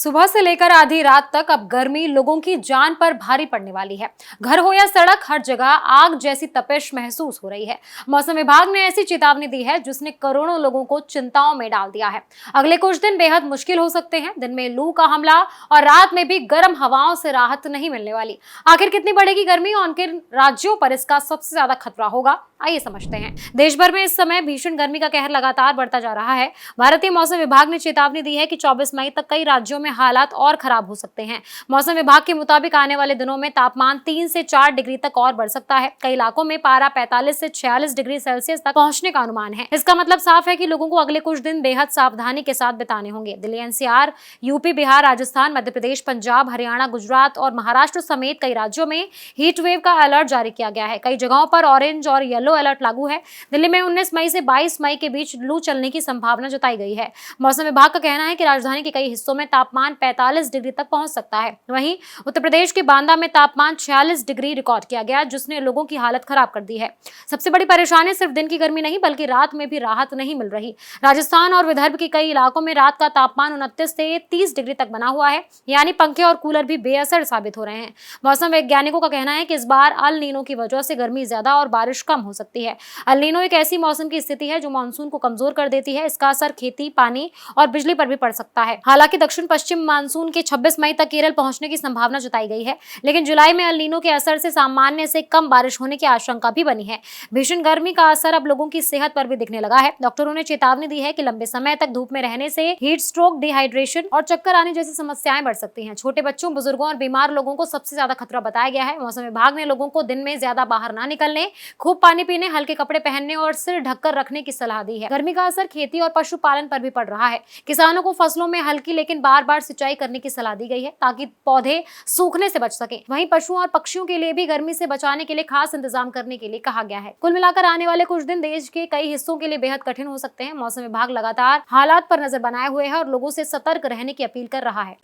सुबह से लेकर आधी रात तक अब गर्मी लोगों की जान पर भारी पड़ने वाली है। घर हो या सड़क, हर जगह आग जैसी तपिश महसूस हो रही है। मौसम विभाग ने ऐसी चेतावनी दी है जिसने करोड़ों लोगों को चिंताओं में डाल दिया है। अगले कुछ दिन बेहद मुश्किल हो सकते हैं। दिन में लू का हमला और रात में भी गर्म हवाओं से राहत नहीं मिलने वाली। आखिर कितनी बढ़ेगी गर्मी और किन राज्यों पर इसका सबसे ज्यादा खतरा होगा, आइए समझते हैं। देश भर में इस समय भीषण गर्मी का कहर लगातार बढ़ता जा रहा है। भारतीय मौसम विभाग ने चेतावनी दी है कि 24 मई तक कई राज्यों में हालात और खराब हो सकते हैं। मौसम विभाग के मुताबिक आने वाले दिनों में तापमान 3 से 4 डिग्री तक और बढ़ सकता है। कई इलाकों में पारा 45 से 46 डिग्री सेल्सियस तक पहुंचने का अनुमान है। इसका मतलब साफ है कि लोगों को अगले कुछ दिन बेहद सावधानी के साथ बिताने होंगे। दिल्ली, एनसीआर, यूपी, बिहार, राजस्थान, मध्य प्रदेश, पंजाब, हरियाणा, गुजरात और महाराष्ट्र समेत कई राज्यों में हीट वेव का अलर्ट जारी किया गया है। कई जगहों पर ऑरेंज और येलो अलर्ट लागू है। दिल्ली में 19 मई से 22 मई के बीच लू चलने की संभावना जताई गई है। मौसम विभाग का कहना है कि राजधानी के कई हिस्सों में तापमान 45 डिग्री तक पहुंच सकता है। वहीं उत्तर प्रदेश के बांदा में तापमान 46 डिग्री रिकॉर्ड किया गया, जिसने लोगों की हालत खराब कर दी है। सबसे बड़ी परेशानी सिर्फ दिन की गर्मी नहीं बल्कि रात में भी राहत नहीं मिल रही। राजस्थान और विदर्भ के कई इलाकों में रात का तापमान 29 से 30 डिग्री तक बना हुआ है, यानी पंखे और कूलर भी बेअसर साबित हो रहे हैं। मौसम वैज्ञानिकों का कहना है कि इस बार अल नीनो की वजह से गर्मी ज्यादा और बारिश कम हो सकती है। अल नीनो एक ऐसी मौसम की स्थिति है जो मानसून को कमजोर कर देती है। इसका असर खेती, पानी और बिजली पर भी पड़ सकता है। हालांकि दक्षिण पश्चिम मानसून के 26 मई तक केरल पहुंचने की संभावना जताई गई है, लेकिन जुलाई में अल नीनो के असर से सामान्य से कम बारिश होने की आशंका भी बनी है। भीषण गर्मी का असर अब लोगों की सेहत पर भी दिखने लगा है। डॉक्टरों ने चेतावनी दी है कि लंबे समय तक धूप में रहने से हीट स्ट्रोक, डिहाइड्रेशन और चक्कर आने जैसी समस्याएं बढ़ सकती हैं। छोटे बच्चों, बुजुर्गों और बीमार लोगों को सबसे ज्यादा खतरा बताया गया है। मौसम विभाग ने लोगों को दिन में ज्यादा बाहर ना निकलने, खूब पानी पीने, हल्के कपड़े पहनने और सिर ढककर रखने की सलाह दी है। गर्मी का असर खेती और पशुपालन पर भी पड़ रहा है। किसानों को फसलों में हल्की लेकिन बार बार सिंचाई करने की सलाह दी गई है ताकि पौधे सूखने से बच सके। वहीं पशुओं और पक्षियों के लिए भी गर्मी से बचाने के लिए खास इंतजाम करने के लिए कहा गया है। कुल मिलाकर आने वाले कुछ दिन देश के कई हिस्सों के लिए बेहद कठिन हो सकते हैं। मौसम विभाग लगातार हालात पर नजर बनाए हुए है और लोगों से सतर्क रहने की अपील कर रहा है।